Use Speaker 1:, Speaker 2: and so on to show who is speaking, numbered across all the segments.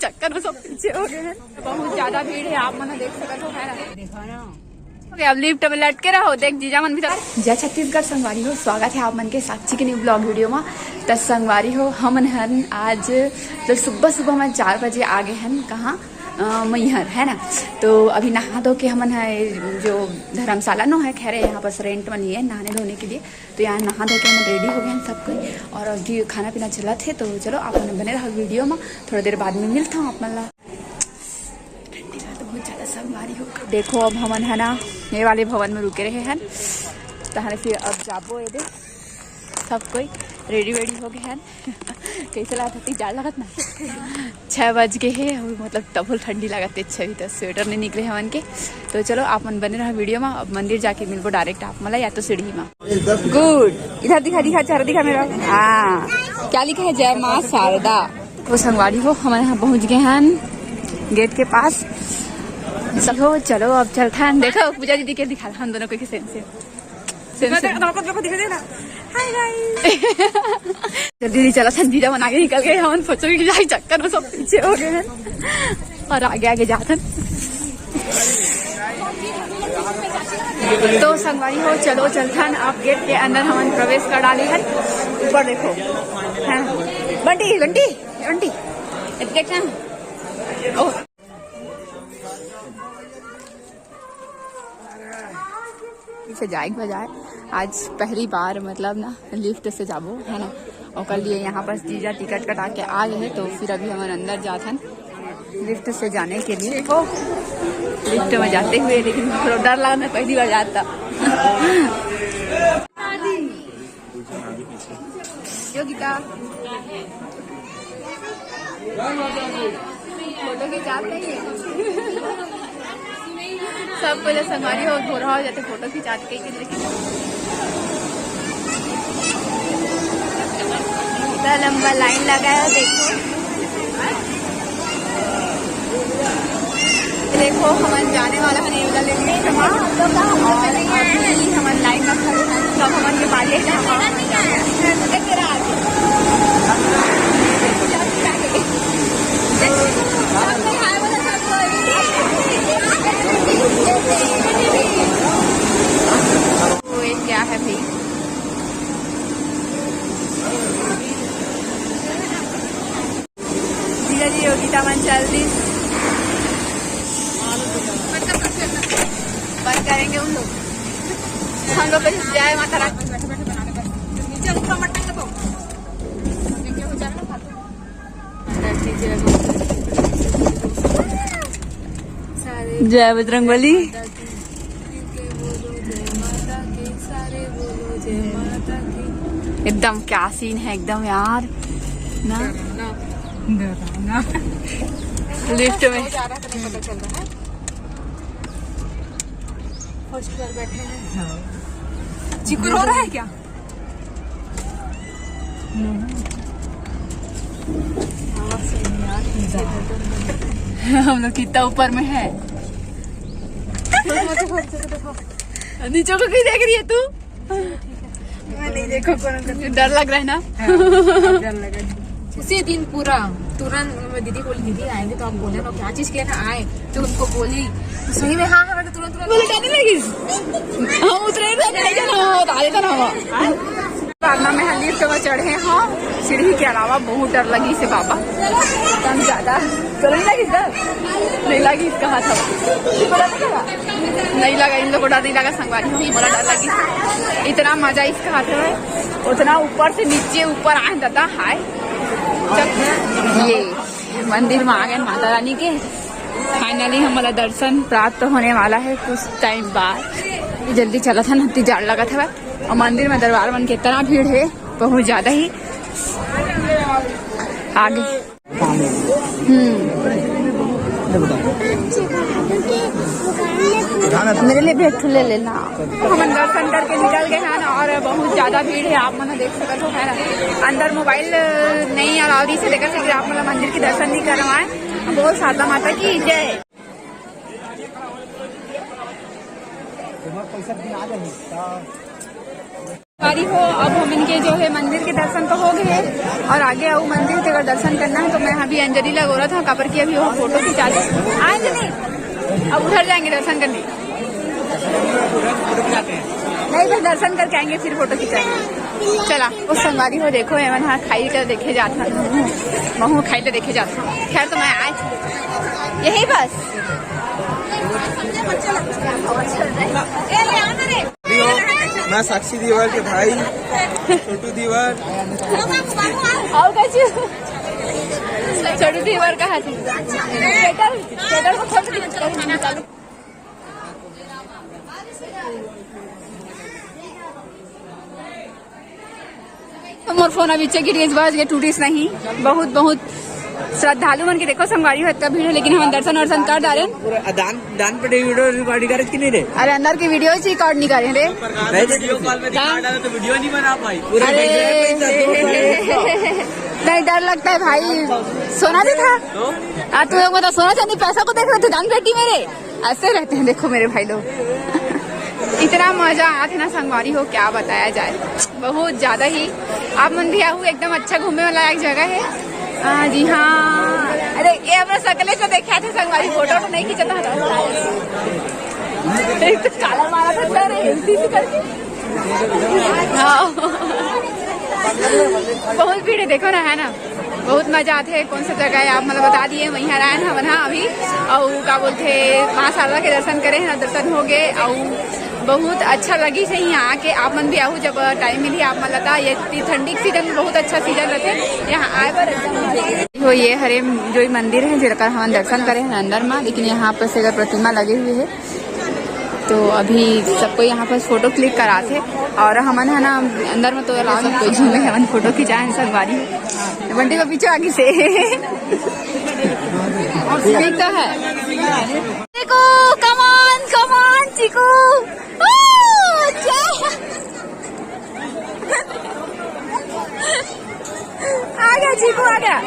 Speaker 1: चक्कर में सब पीछे हो गए हैं। बहुत ज्यादा भीड़ है, आप मना देख सकते हो है ना। देखो ना अब लिफ्ट में लटके रहो, देख जीजा मन भी जय छत्तीसगढ़ संगवारी हो। स्वागत है आप मन के साक्षी के न्यू ब्लॉग वीडियो में। तो संगवारी हो हमन हन आज तो सुबह में 4 बजे आ गए हैं कहाँ मैहर है ना। तो अभी नहा धो के हमन है जो धर्मशाला नो है खैर यहाँ पर रेंट में लिए नहाने धोने के लिए। तो यहाँ नहा धो के हम रेडी हो गए हैं सब कोई और अभी खाना पीना चला थे। तो चलो आप बने रहो वीडियो में, थोड़ी देर बाद में मिलता हूँ अपन ला। ठंडी तो बहुत ज़्यादा संगवारी हो। देखो अब हमन है ना ये वाले भवन में रुके रहे हैं तो फिर अब जाबो ये दे सब कोई रेडी वेडी हो गए हैं। कैसे लगा था जाड़ लगत ना 6 बज के है मतलब तब ठंडी लगत है। अच्छा भी तो स्वेटर नहीं निकले हमन के। तो चलो आप मन बने रहो वीडियो में। अब मंदिर जाके मिलबो डायरेक्ट आप मला या तो सीढ़ी में। गुड इधर दिखा चेहरा दिखा मेरा। हाँ क्या लिखा है जय माँ शारदा। वो संगवारी हो हमारे यहाँ पहुँच गए हैं गेट के पास सब हो। चलो अब चलता है। देखो पूजा दीदी के दिखा हम दोनों को सेम दीदी चला था जीजा बना के निकल गए हम सोचो कि जाए चक्कर में सब पीछे हो गए हैं और आगे आगे जाते। तो संगवारी हो चलो चलथन आप गेट के अंदर हम प्रवेश कर डाले हैं। ऊपर देखो हाँ बंटी बंटी बंटी देखना से जाएगी बजाय आज पहली बार मतलब ना लिफ्ट से जाबो है ना। और कल लिए यहाँ पर जीजा टिकट कटा के आ गए तो फिर अभी हम अंदर जाथन लिफ्ट से जाने के लिए। देखो लिफ्ट में जाते हुए लेकिन थोड़ा डर लगा, मैं पहली बार जाता। योगिता फोटो खिंचाते ही सब पहले संगवारी हो धो रहा हो जाते फोटो खिंचाते के लेकिन इतना लंबा लाइन लगा है। देखो हमारे जाने वाला है नहीं वाला लेने और अभी हमारे लाइन में खड़े हैं सब हमारे बाले क्या है भाई जीजा जी योगिता मन चल दी बंद करेंगे उन लोग। हम लोग जय माता रानी जय बजरंगबली। एकदम क्या सीन है एकदम यार ना लिफ्ट में फर्स्ट फ्लोर बैठे हैं। चिकुर हो रहा है क्या? हम लोग कितना ऊपर में है। नीचे को क्यों देख रही है तू? नहीं देखो डर लग रहा है ना। डर लग रहा है उसी दिन पूरा तुरंत दीदी बोली दीदी आएंगे तो आप बोले ना क्या चीज के लिए आए तो उनको बोली तो सही में हाँ हाँ तुरंत बोले जाने लगी हाँ उतरे में लिफ्ट में चढ़े हैं। हाँ सीढ़ी के अलावा बहुत डर लगी से बाबा कम ज्यादा चलो नहीं लगी डर नहीं लगी इसका हाथ नहीं लगा इन लोग को डर नहीं लगा संगवारी नहीं बड़ा डर लगी। इतना मजा इसका हाथ है उतना ऊपर से नीचे ऊपर आए दादा हाय। ये मंदिर में आ गए माता रानी के। फाइनली हमारा दर्शन प्राप्त होने वाला है कुछ टाइम बाद। जल्दी चला था ना जाड़ लगा था और मंदिर में दरबार मन के इतना भीड़ है बहुत ज्यादा ही आगे। मेरे लिए भी एक ले लेना। हम दर्शन करके निकल गए हैं और बहुत ज्यादा भीड़ है आप मना देख सकते हो है ना। अंदर मोबाइल नहीं अलाउडी से लेकर सकते आप मतलब मंदिर के दर्शन नहीं करवाए। बोल शारदा माता की जय। सवारी हो। अब हम इनके जो है मंदिर के दर्शन तो हो गए और आगे आओ मंदिर के अगर दर्शन करना है तो मैं अभी अंजलि लगा रहा था कापर की अभी वो फोटो खिंचा दे अंजलि। अब उधर जाएंगे दर्शन करने, नहीं फिर दर्शन करके आएंगे फिर फोटो खिंचाएंगे। चला वो संगवारी हो देखो एवं हाँ खाई कर देखे जाता महू खाई ले देखे जाता। खैर तो मैं आज यही बस
Speaker 2: मैं साक्षी दीवार के भाई छोटू दीवार
Speaker 1: और कैसे छोटू दीवार का हाथी को खोल मोर फोन अभी गिर गई बाज गए टूटिस नहीं। बहुत बहुत श्रद्धालु मन के देखो संगवारी है भीड़ है लेकिन हम दर्शन वर्शन कर डाले
Speaker 2: दान पे वीडियो रिकॉर्ड करे कि नहीं रे।
Speaker 1: अरे अंदर की वीडियो ही रिकॉर्ड नहीं करे रे
Speaker 2: वीडियो कॉल में दिखा डाला तो वीडियो नहीं बना पाई।
Speaker 1: अरे नहीं डर लगता है भाई। सोना भी था तू लोग मतलब सोना चांदी पैसा को देख रहे थे दान पेटी मेरे ऐसे रहते हैं। देखो मेरे भाई लोग इतना मजा आया ना संगवारी हो क्या बताया जाए बहुत ज्यादा ही। आप मन भी आहू एकदम अच्छा घूमने वाला एक जगह है। जी हाँ अरे ये अपना सकले से देखा थे संगवारी फोटो तो नहीं खींचता था तो काला मारा था सर करके। बहुत भीड़ है देखो ना है ना बहुत मजा आते है। कौन सा जगह है आप मतलब बता दिए वहीं हरायन हम अभी और क्या बोलते माँ शारदा के दर्शन करे हैं दर्शन हो गए और बहुत अच्छा लगी से यहाँ आके आप मन भी आहू जब टाइम मिली आप मन लता ये ठंडी सीजन में बहुत अच्छा सीजन रहते यहाँ आए पर एकदम। ये हरे जो मंदिर है जिसका हम दर्शन करे हैं अंदर में लेकिन यहाँ पर से प्रतिमा लगे हुए है तो अभी सबको यहाँ पर फोटो क्लिक कराते और हमन है ना अंदर में तो अलाउ नहीं कोई झूमे हमन फोटो खिंचाए संगवारी बंटी को पीछे आगे से ठीक तो है। देखो कमान कमान चिकू आ गया चीकू आ गया।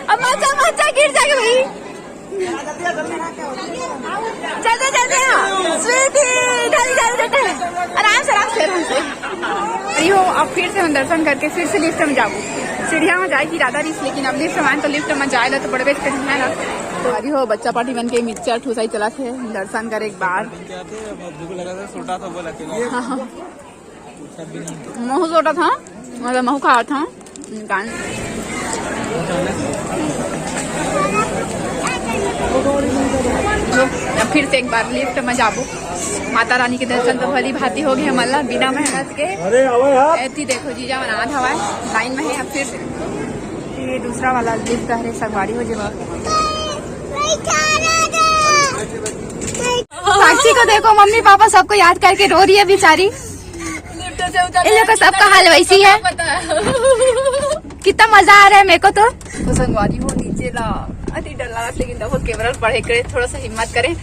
Speaker 1: अब मचा गिर जाएगा भाई चलते चलते आराम से हो। अब फिर से हम दर्शन करके फिर से लिफ्ट में जाऊँ सीढ़िया में जाएगी ज्यादा रिस्क लेकिन अब लिफ्ट में तो लिफ्ट में जाए तो बड़े बेच है ना तो अभी हो बच्चा पार्टी बन के मिक्सचर ठूसाई चला थे दर्शन करे एक बार महू छोटा था मतलब महू खा था फिर से एक बार लिफ्ट में जाबू माता रानी के दर्शन तो भली भांति हो गए मल्ला बिना मेहनत के। ऐसी देखो जीजा मना हवा लाइन में है। अब फिर ये दूसरा वाला लिफ्ट है संगवारी हो जाए। साक्षी को देखो मम्मी पापा सबको याद करके रो रही है बेचारी। इन लोग का सबका हाल वैसी है। कितना मजा आ रहा है मेरे को तो संगवारी हो नीचे ला अति डर लगा लेकिन देखो केवल पढ़े करे थोड़ा सा हिम्मत करें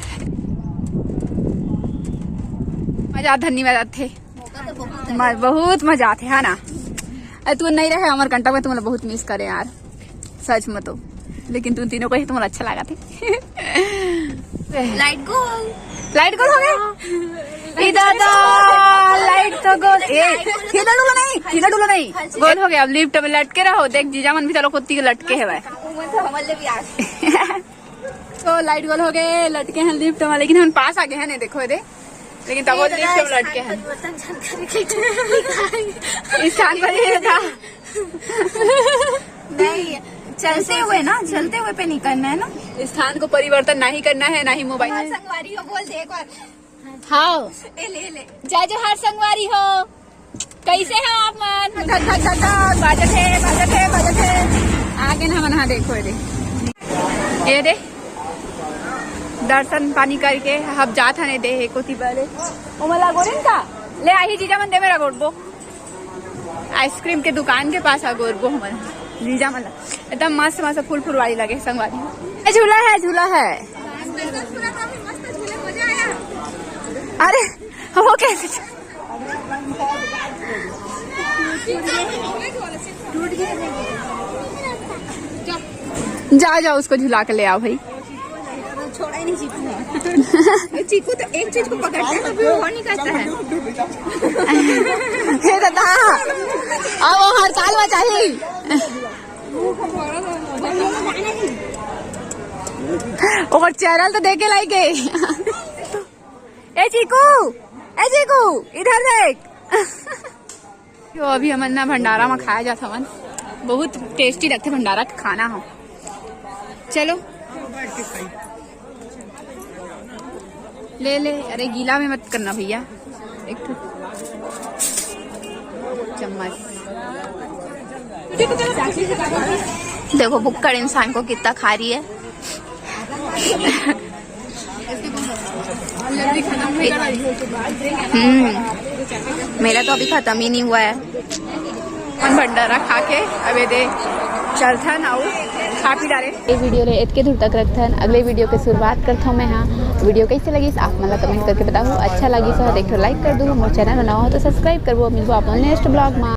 Speaker 1: मजा धन्यवाद थे बहुत मजा आते है ना। तू नहीं रहे अमर कंटक में तुम्हें बहुत मिस करे यार सच में तो लेकिन तुम तीनों को ही तुम्हें अच्छा लगा थे। लाइट गोल हो गए दादा लाइट तो गोल हिला डुला नहीं गोल हो गया। अब लिफ्ट में लटके रहो देख जीजा मन भी चलो कुत्ती के लटके है तो लाइट गोल हो गए लटके हैं लिफ्ट में लेकिन हम पास आ गए हैं नहीं देखो दे लेकिन तब लिफ्ट में लटके हैं इस स्थान पर ही था नहीं चलते हुए पे नहीं करना है ना स्थान को परिवर्तन नहीं करना है ना ही मोबाइल संगवारी हो बोल दे एक बार हाँ ले जय जोहार संगवारी हो कैसे हैं आप मन बाजत है आगे ना मन देखो ये दे दर्शन पानी करके हम जात हने दे कोती पहले उमला गोरिन का ले आई जीजा मन दे मेरा गोरबो आइसक्रीम के दुकान के पास आ गोरबो हमन जीजा मन एकदम मस्त मस्त फूल फुलवारी लगे संगवारी झूला है अरे वो कैसे जा उसको झुला के ले आओ भाई नहीं चीकू चीकू तो एक चीज को पकड़ता है तो फिर वो नहीं करता है। हे दादा अब वो हर साल बचाई और चैनल तो देखे लाई गए। ए चीकू इधर देख। जो अभी हमन ना भंडारा में खाया जाता हवन, बहुत टेस्टी लगते भंडारा का खाना हो। चलो ले ले, अरे गीला में मत करना भैया, एक चम्मच। देखो भुक्कड़ इंसान को कितना खा रही है। मेरा तो अभी खत्म ही नहीं हुआ है। हम भंडारा खा के अबे दे चलथन और खा पी डाले। ये वीडियो ले इतके दूर तक रखथन, अगले वीडियो के शुरुआत करता हूँ मैं। हाँ वीडियो कैसे लगी आप मतलब कमेंट करके बताओ। अच्छा लगी तो एक लाइक कर दूँ, मोर चैनल बनाओ तो सब्सक्राइब करबो। मिलबो आप नेक्स्ट ब्लॉग में।